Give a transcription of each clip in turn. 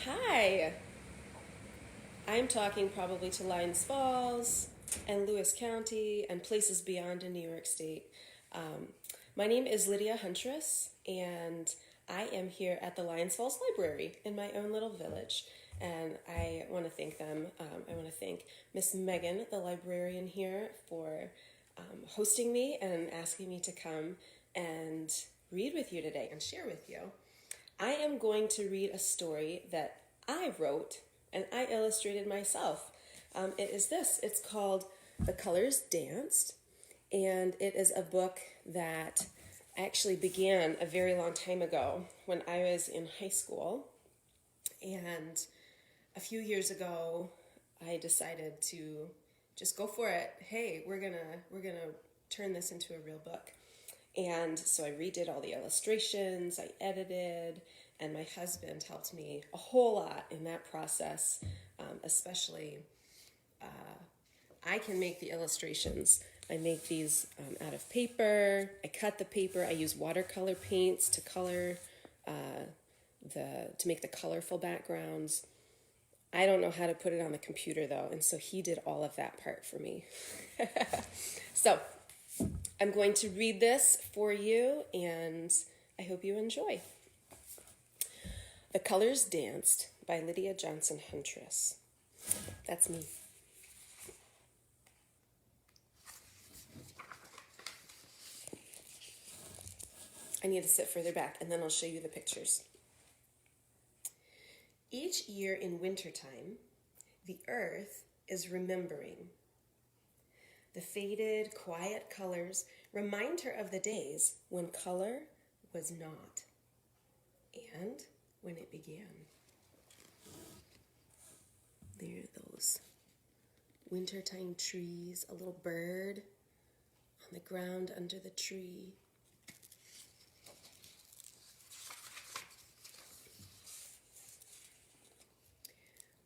Hi, I'm talking probably to Lyons Falls and Lewis County and places beyond in New York State. Um, my name is Lydia Huntress, and I am here at the Lyons Falls Library in my own little village. And I want to thank them. I want to thank Miss Megan, the librarian here, for hosting me and asking me to come and read with you today and share with you. I am going to read a story that I wrote and I illustrated myself. It's called The Colors Danced, and it is a book that actually began a very long time ago when I was in high school. And a few years ago, I decided to just go for it. Hey, we're gonna turn this into a real book. And so I redid all the illustrations, I edited, and my husband helped me a whole lot in that process, especially I can make the illustrations. I make these out of paper. I cut the paper. I use watercolor paints to color to make the colorful backgrounds. I don't know how to put it on the computer though, and so he did all of that part for me. So I'm going to read this for you, and I hope you enjoy. The Colors Danced by Lydia Johnson Huntress. That's me. I need to sit further back, and then I'll show you the pictures. Each year in wintertime, the earth is remembering. The faded, quiet colors remind her of the days when color was not, and when it began. There are those wintertime trees, a little bird on the ground under the tree.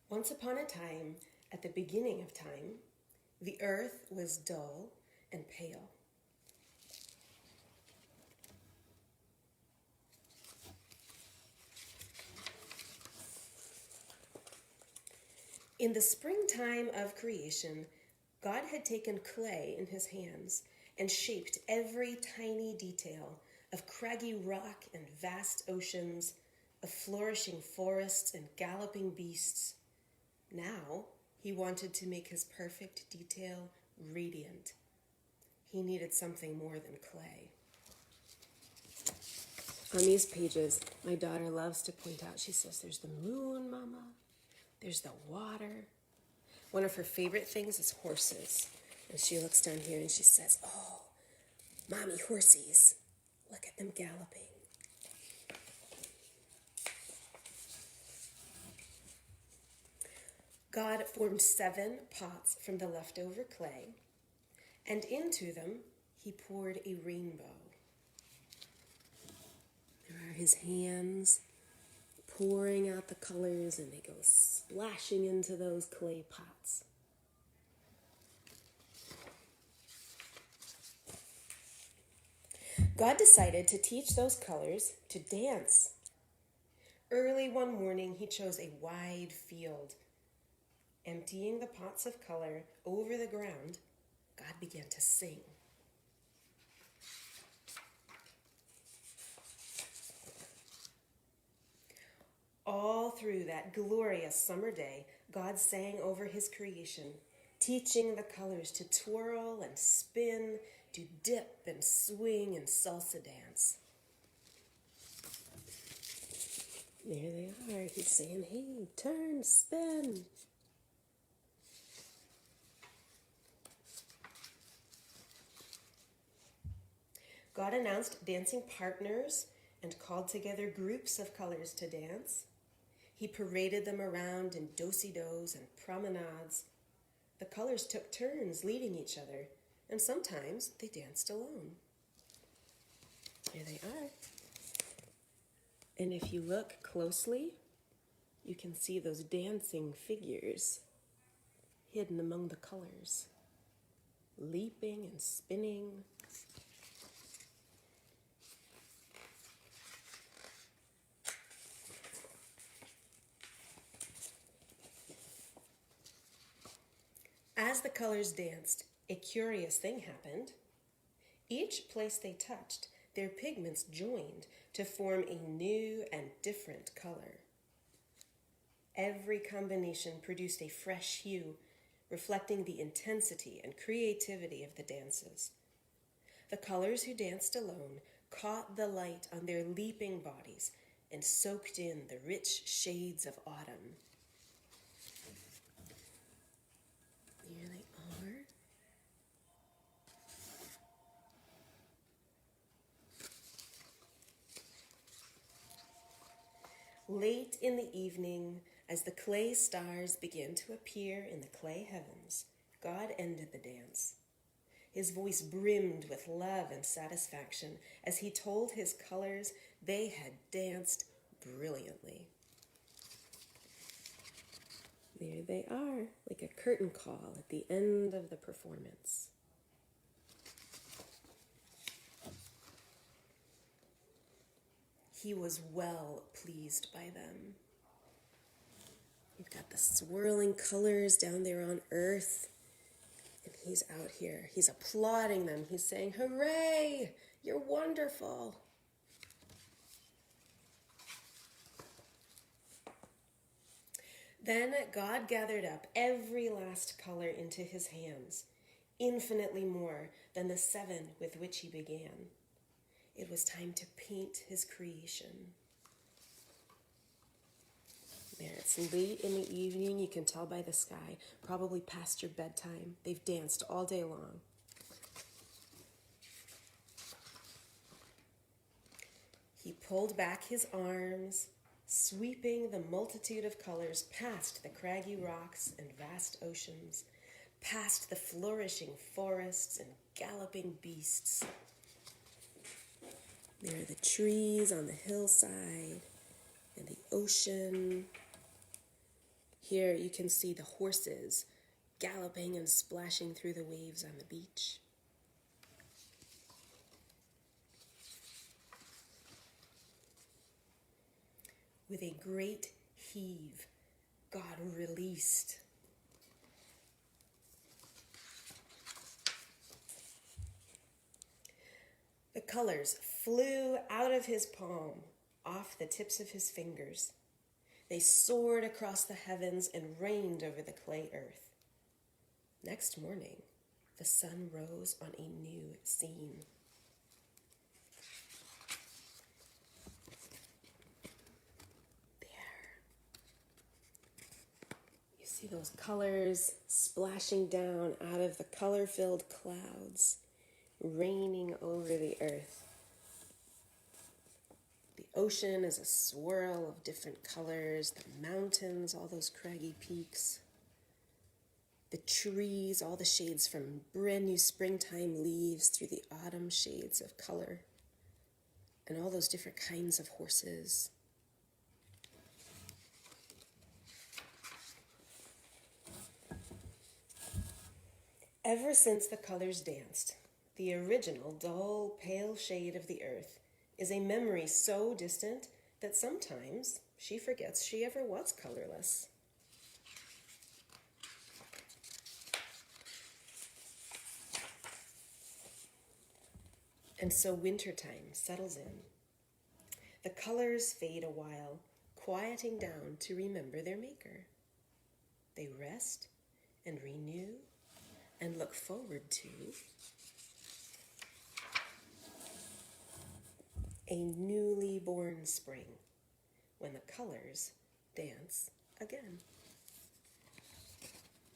Once upon a time, at the beginning of time, the earth was dull and pale. In the springtime of creation, God had taken clay in his hands and shaped every tiny detail of craggy rock and vast oceans, of flourishing forests and galloping beasts. Now, he wanted to make his perfect detail radiant. He needed something more than clay. On these pages, my daughter loves to point out, she says, there's the moon, Mama. There's the water. One of her favorite things is horses. And she looks down here and she says, oh, Mommy, horsies. Look at them galloping. God formed 7 pots from the leftover clay, and into them he poured a rainbow. There are his hands pouring out the colors, and they go splashing into those clay pots. God decided to teach those colors to dance. Early one morning, he chose a wide field. Emptying the pots of color over the ground, God began to sing. All through that glorious summer day, God sang over his creation, teaching the colors to twirl and spin, to dip and swing and salsa dance. There they are. He's saying, hey, turn, spin. God announced dancing partners and called together groups of colors to dance. He paraded them around in do-si-dos and promenades. The colors took turns leading each other, and sometimes they danced alone. Here they are. And if you look closely, you can see those dancing figures hidden among the colors, leaping and spinning. As the colors danced, a curious thing happened. Each place they touched, their pigments joined to form a new and different color. Every combination produced a fresh hue, reflecting the intensity and creativity of the dances. The colors who danced alone caught the light on their leaping bodies and soaked in the rich shades of autumn. Here they are. Late in the evening, as the clay stars began to appear in the clay heavens, God ended the dance. His voice brimmed with love and satisfaction as he told his colors they had danced brilliantly. There they are, like a curtain call at the end of the performance. He was well pleased by them. You've got the swirling colors down there on earth, and he's out here. He's applauding them. He's saying, "Hooray! You're wonderful." Then God gathered up every last color into his hands, infinitely more than the 7 with which he began. It was time to paint his creation. There, it's late in the evening. You can tell by the sky, probably past your bedtime. They've danced all day long. He pulled back his arms, sweeping the multitude of colors past the craggy rocks and vast oceans, past the flourishing forests and galloping beasts. There are the trees on the hillside and the ocean. Here you can see the horses galloping and splashing through the waves on the beach. With a great heave, God released. The colors flew out of his palm, off the tips of his fingers. They soared across the heavens and rained over the clay earth. Next morning, the sun rose on a new scene. See those colors splashing down out of the color-filled clouds, raining over the earth. The ocean is a swirl of different colors, the mountains, all those craggy peaks. The trees, all the shades from brand new springtime leaves through the autumn shades of color. And all those different kinds of horses. Ever since the colors danced, the original dull, pale shade of the earth is a memory so distant that sometimes she forgets she ever was colorless. And so wintertime settles in. The colors fade a while, quieting down to remember their maker. They rest and renew and look forward to a newly born spring when the colors dance again.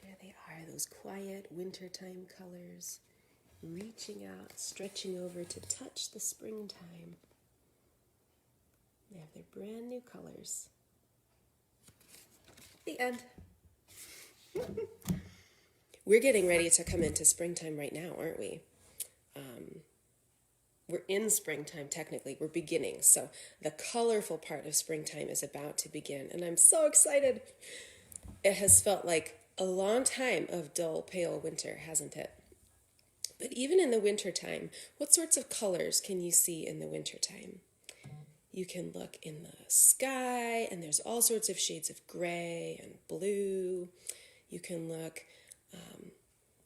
There they are, those quiet wintertime colors, reaching out, stretching over to touch the springtime. They have their brand new colors. The end. We're getting ready to come into springtime right now, aren't we? We're in springtime, technically. We're beginning. So the colorful part of springtime is about to begin, and I'm so excited. It has felt like a long time of dull, pale winter, hasn't it? But even in the wintertime, what sorts of colors can you see in the wintertime? You can look in the sky, and there's all sorts of shades of gray and blue. You can look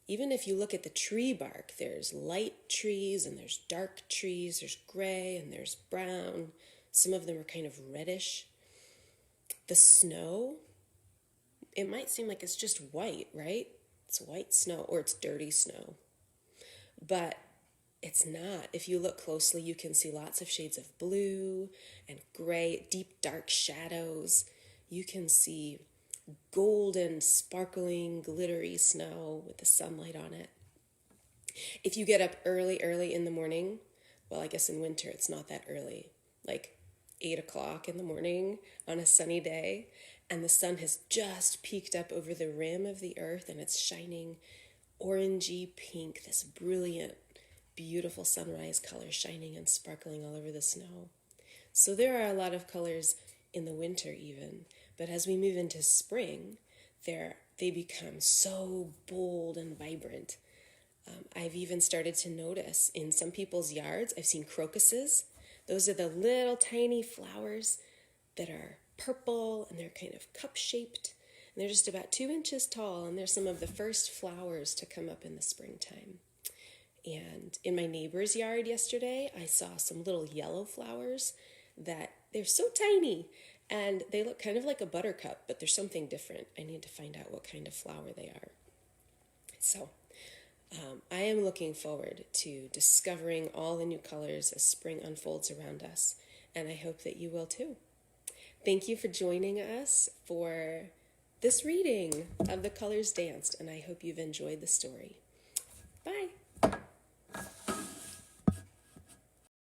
Even if you look at the tree bark, there's light trees and there's dark trees, there's gray and there's brown. Some of them are kind of reddish. The snow, it might seem like it's just white, right? It's white snow or it's dirty snow. But it's not. If you look closely, you can see lots of shades of blue and gray, deep dark shadows. You can see golden, sparkling, glittery snow with the sunlight on it. If you get up early in the morning, well, I guess in winter it's not that early, like 8 o'clock in the morning on a sunny day, and the sun has just peeked up over the rim of the earth and it's shining orangey pink, this brilliant, beautiful sunrise color shining and sparkling all over the snow. So there are a lot of colors in the winter even, but as we move into spring, they become so bold and vibrant. I've even started to notice in some people's yards, I've seen crocuses. Those are the little tiny flowers that are purple and they're kind of cup-shaped. And they're just about 2 inches tall, and they're some of the first flowers to come up in the springtime. And in my neighbor's yard yesterday, I saw some little yellow flowers that they're so tiny, and they look kind of like a buttercup, but there's something different. I need to find out what kind of flower they are. So I am looking forward to discovering all the new colors as spring unfolds around us, and I hope that you will too. Thank you for joining us for this reading of The Colors Danced, and I hope you've enjoyed the story. Bye.